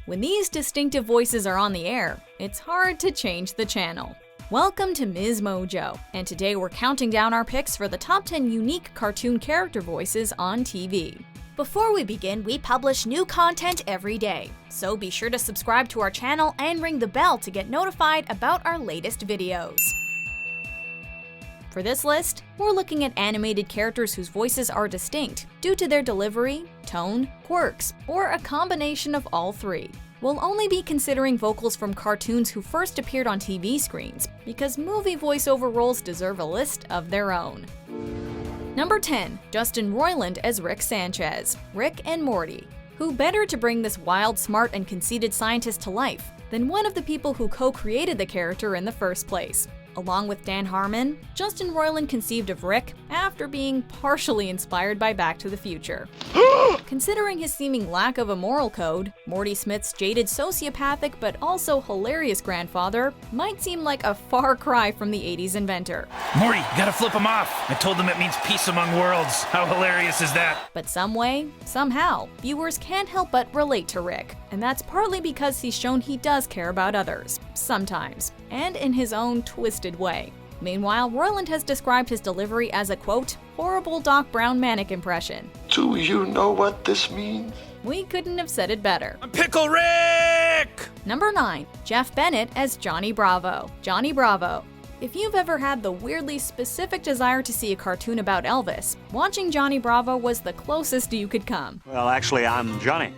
When these distinctive voices are on the air, it's hard to change the channel. Welcome to MsMojo, and today we're counting down our picks for the top 10 unique cartoon character voices on TV. Before we begin, we publish new content every day, so be sure to subscribe to our channel and ring the bell to get notified about our latest videos. For this list, we're looking at animated characters whose voices are distinct due to their delivery, tone, quirks, or a combination of all three. We'll only be considering vocals from cartoons who first appeared on TV screens, because movie voiceover roles deserve a list of their own. Number 10. Justin Roiland as Rick Sanchez, Rick and Morty. Who better to bring this wild, smart, and conceited scientist to life than one of the people who co-created the character in the first place? Along with Dan Harmon, Justin Roiland conceived of Rick after being partially inspired by Back to the Future. Considering his seeming lack of a moral code, Morty Smith's jaded sociopathic but also hilarious grandfather might seem like a far cry from the 80s inventor. Morty, you gotta flip him off. I told them it means peace among worlds. How hilarious is that? But some way, somehow, viewers can't help but relate to Rick. And that's partly because he's shown he does care about others, sometimes, and in his own twisted way. Meanwhile, Roiland has described his delivery as a, quote, horrible Doc Brown manic impression. Do you know what this means? We couldn't have said it better. I'm Pickle Rick! Number 9. Jeff Bennett as Johnny Bravo. Johnny Bravo. If you've ever had the weirdly specific desire to see a cartoon about Elvis, watching Johnny Bravo was the closest you could come. Well, actually, I'm Johnny.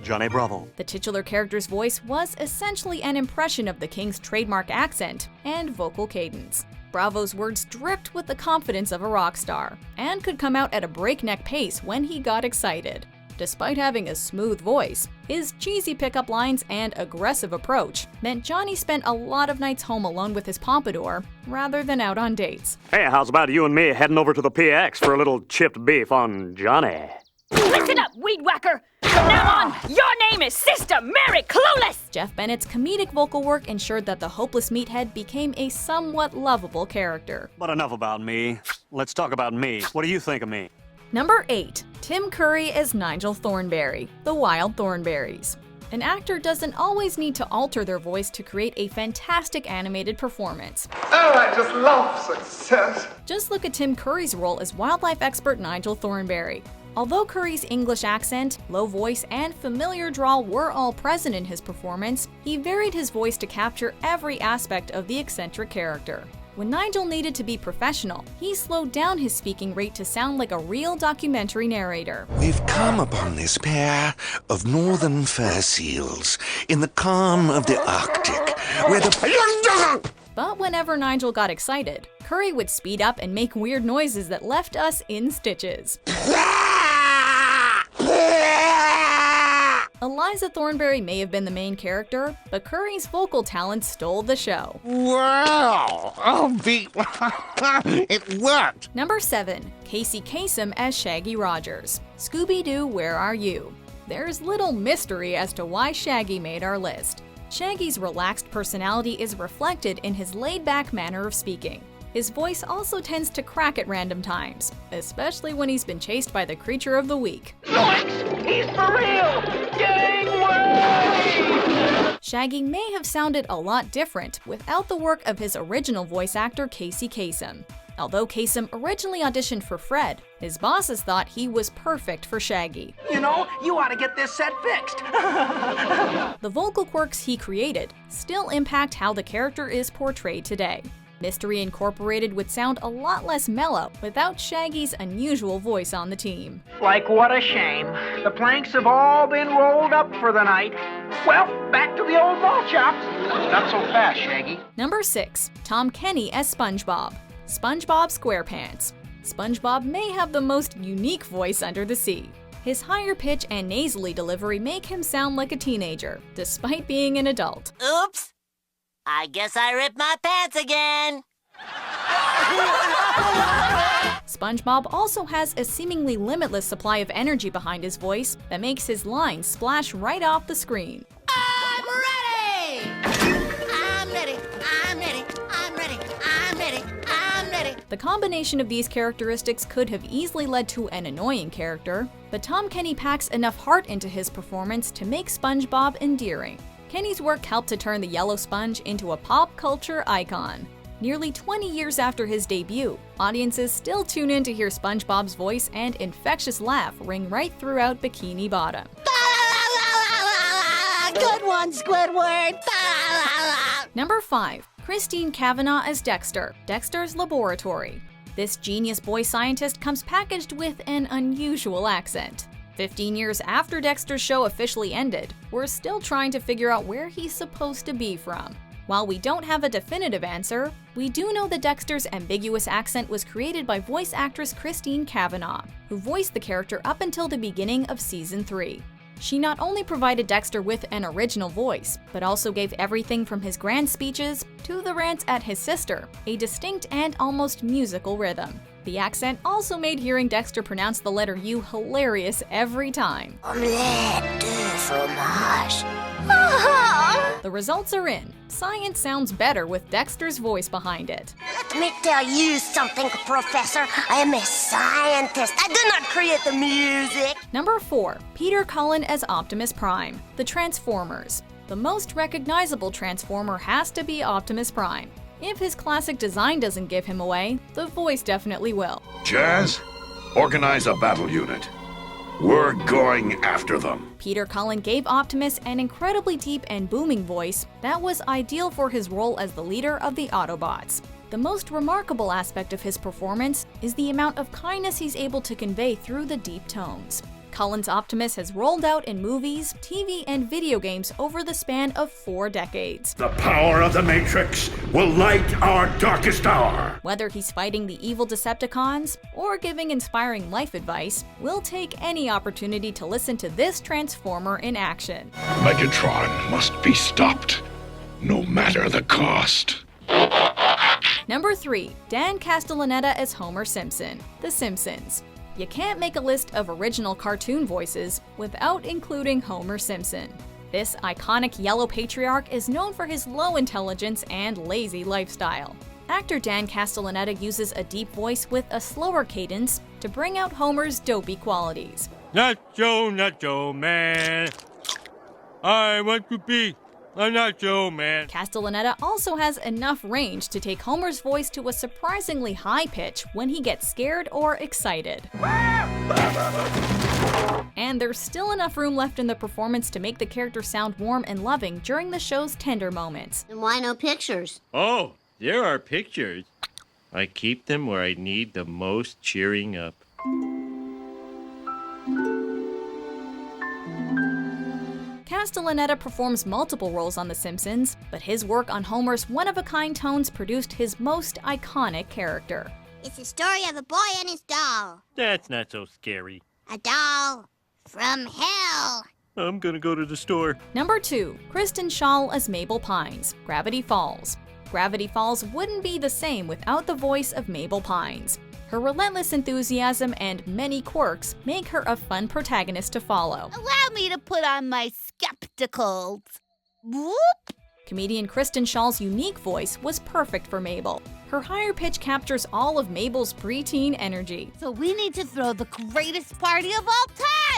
Johnny Bravo. The titular character's voice was essentially an impression of the King's trademark accent and vocal cadence. Bravo's words dripped with the confidence of a rock star, and could come out at a breakneck pace when he got excited. Despite having a smooth voice, his cheesy pickup lines and aggressive approach meant Johnny spent a lot of nights home alone with his pompadour, rather than out on dates. Hey, how's about you and me heading over to the PX for a little chipped beef on Johnny? Listen up, weed whacker! From now on, your name is Sister Mary Clueless! Jeff Bennett's comedic vocal work ensured that the hopeless meathead became a somewhat lovable character. But enough about me. Let's talk about me. What do you think of me? Number 8. Tim Curry as Nigel Thornberry, the Wild Thornberrys. An actor doesn't always need to alter their voice to create a fantastic animated performance. Oh, I just love success. Just look at Tim Curry's role as wildlife expert Nigel Thornberry. Although Curry's English accent, low voice, and familiar drawl were all present in his performance, he varied his voice to capture every aspect of the eccentric character. When Nigel needed to be professional, he slowed down his speaking rate to sound like a real documentary narrator. We've come upon this pair of northern fur seals in the calm of the Arctic, where the... But whenever Nigel got excited, Curry would speed up and make weird noises that left us in stitches. Eliza Thornberry may have been the main character, but Curry's vocal talent stole the show. Wow! It worked! Number 7. Casey Kasem as Shaggy Rogers. Scooby-Doo, Where Are You? There's little mystery as to why Shaggy made our list. Shaggy's relaxed personality is reflected in his laid-back manner of speaking. His voice also tends to crack at random times, especially when he's been chased by the creature of the week. Zoinks! He's for real! Gangway! Shaggy may have sounded a lot different without the work of his original voice actor Casey Kasem. Although Kasem originally auditioned for Fred, his bosses thought he was perfect for Shaggy. You know, you ought to get this set fixed. The vocal quirks he created still impact how the character is portrayed today. Mystery Incorporated would sound a lot less mellow without Shaggy's unusual voice on the team. Like, what a shame. The planks have all been rolled up for the night. Well, back to the old ball chops. Not so fast, Shaggy. Number 6. Tom Kenny as SpongeBob. SpongeBob SquarePants. SpongeBob may have the most unique voice under the sea. His higher pitch and nasally delivery make him sound like a teenager, despite being an adult. Oops! I guess I ripped my pants again! SpongeBob also has a seemingly limitless supply of energy behind his voice that makes his lines splash right off the screen. I'm ready! I'm ready! I'm ready! I'm ready! I'm ready! I'm ready! The combination of these characteristics could have easily led to an annoying character, but Tom Kenny packs enough heart into his performance to make SpongeBob endearing. Kenny's work helped to turn the yellow sponge into a pop culture icon. Nearly 20 years after his debut, audiences still tune in to hear SpongeBob's voice and infectious laugh ring right throughout Bikini Bottom. Good one, Squidward! Number 5. Christine Cavanaugh as Dexter, Dexter's Laboratory. This genius boy scientist comes packaged with an unusual accent. 15 years after Dexter's show officially ended, we're still trying to figure out where he's supposed to be from. While we don't have a definitive answer, we do know that Dexter's ambiguous accent was created by voice actress Christine Cavanaugh, who voiced the character up until the beginning of Season 3. She not only provided Dexter with an original voice, but also gave everything from his grand speeches to the rants at his sister a distinct and almost musical rhythm. The accent also made hearing Dexter pronounce the letter U hilarious every time. Omelette de fromage. The results are in. Science sounds better with Dexter's voice behind it. Let me tell you something, Professor. I am a scientist. I do not create the music. Number 4. Peter Cullen as Optimus Prime, The Transformers. The most recognizable Transformer has to be Optimus Prime. If his classic design doesn't give him away, the voice definitely will. Jazz, organize a battle unit. We're going after them. Peter Cullen gave Optimus an incredibly deep and booming voice that was ideal for his role as the leader of the Autobots. The most remarkable aspect of his performance is the amount of kindness he's able to convey through the deep tones. Cullen's Optimus has rolled out in movies, TV, and video games over the span of 4 decades. The power of the Matrix will light our darkest hour. Whether he's fighting the evil Decepticons or giving inspiring life advice, we'll take any opportunity to listen to this Transformer in action. Megatron must be stopped, no matter the cost. Number 3. Dan Castellaneta as Homer Simpson, The Simpsons. You can't make a list of original cartoon voices without including Homer Simpson. This iconic yellow patriarch is known for his low intelligence and lazy lifestyle. Actor Dan Castellaneta uses a deep voice with a slower cadence to bring out Homer's dopey qualities. Nacho, man. I want to be a nacho man. Castellaneta also has enough range to take Homer's voice to a surprisingly high pitch when he gets scared or excited. And there's still enough room left in the performance to make the character sound warm and loving during the show's tender moments. And why no pictures? Oh, there are pictures. I keep them where I need the most cheering up. Castellaneta performs multiple roles on The Simpsons, but his work on Homer's one-of-a-kind tones produced his most iconic character. It's the story of a boy and his doll. That's not so scary. A doll from hell. I'm gonna go to the store. Number 2. Kristen Schaal as Mabel Pines, Gravity Falls. Gravity Falls wouldn't be the same without the voice of Mabel Pines. Her relentless enthusiasm and many quirks make her a fun protagonist to follow. Allow me to put on my skepticals. Whoop! Comedian Kristen Schaal's unique voice was perfect for Mabel. Her higher pitch captures all of Mabel's preteen energy. So we need to throw the greatest party of all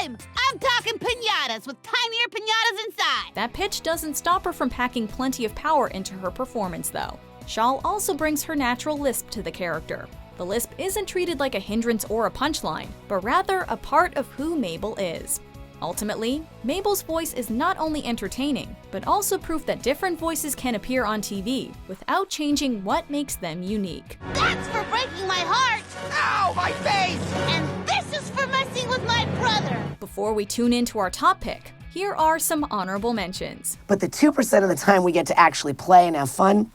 time! I'm talking piñatas with tinier piñatas inside! That pitch doesn't stop her from packing plenty of power into her performance, though. Schaal also brings her natural lisp to the character. The lisp isn't treated like a hindrance or a punchline, but rather a part of who Mabel is. Ultimately, Mabel's voice is not only entertaining, but also proof that different voices can appear on TV without changing what makes them unique. That's for breaking my heart! Ow, my face! And this is for messing with my brother! Before we tune into our top pick, here are some honorable mentions. But the 2% of the time we get to actually play and have fun,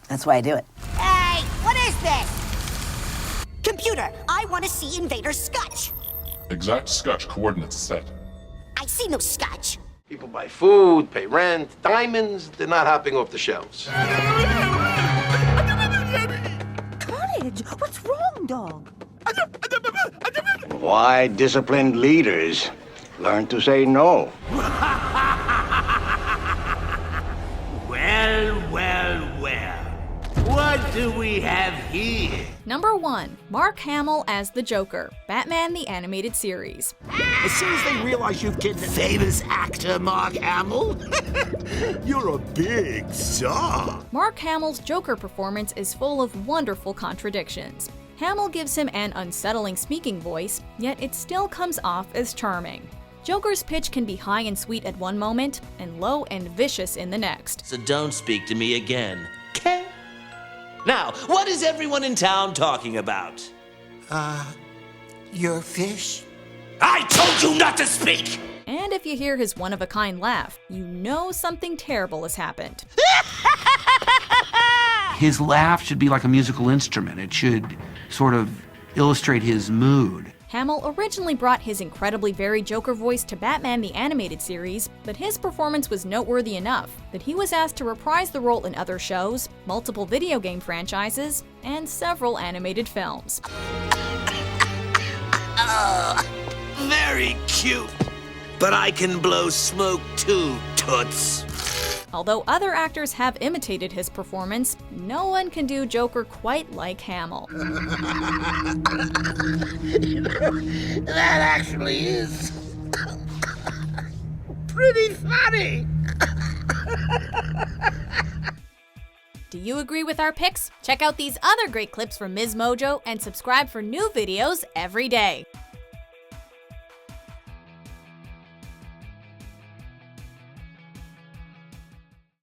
that's why I do it. Hey, what is this? Computer, I want to see Invader Scotch. Exact Scotch coordinates set. I see no Scotch. People buy food, pay rent, diamonds, they're not hopping off the shelves. Cottage, what's wrong, dog? Why disciplined leaders learn to say no. Well. What do we have here. Number 1. Mark Hamill as the Joker, Batman the Animated Series. As soon as they realize you've kidnapped famous actor Mark Hamill, you're a big star. Mark Hamill's Joker performance is full of wonderful contradictions. Hamill gives him an unsettling speaking voice, yet it still comes off as charming. Joker's pitch can be high and sweet at one moment, and low and vicious in the next. So don't speak to me again, okay? Now, what is everyone in town talking about? Your fish? I told you not to speak! And if you hear his one-of-a-kind laugh, you know something terrible has happened. His laugh should be like a musical instrument. It should sort of illustrate his mood. Hamill originally brought his incredibly varied Joker voice to Batman the Animated Series, but his performance was noteworthy enough that he was asked to reprise the role in other shows, multiple video game franchises, and several animated films. Very cute. But I can blow smoke too, toots. Although other actors have imitated his performance, no one can do Joker quite like Hamill. That actually is pretty funny. Do you agree with our picks? Check out these other great clips from MsMojo and subscribe for new videos every day.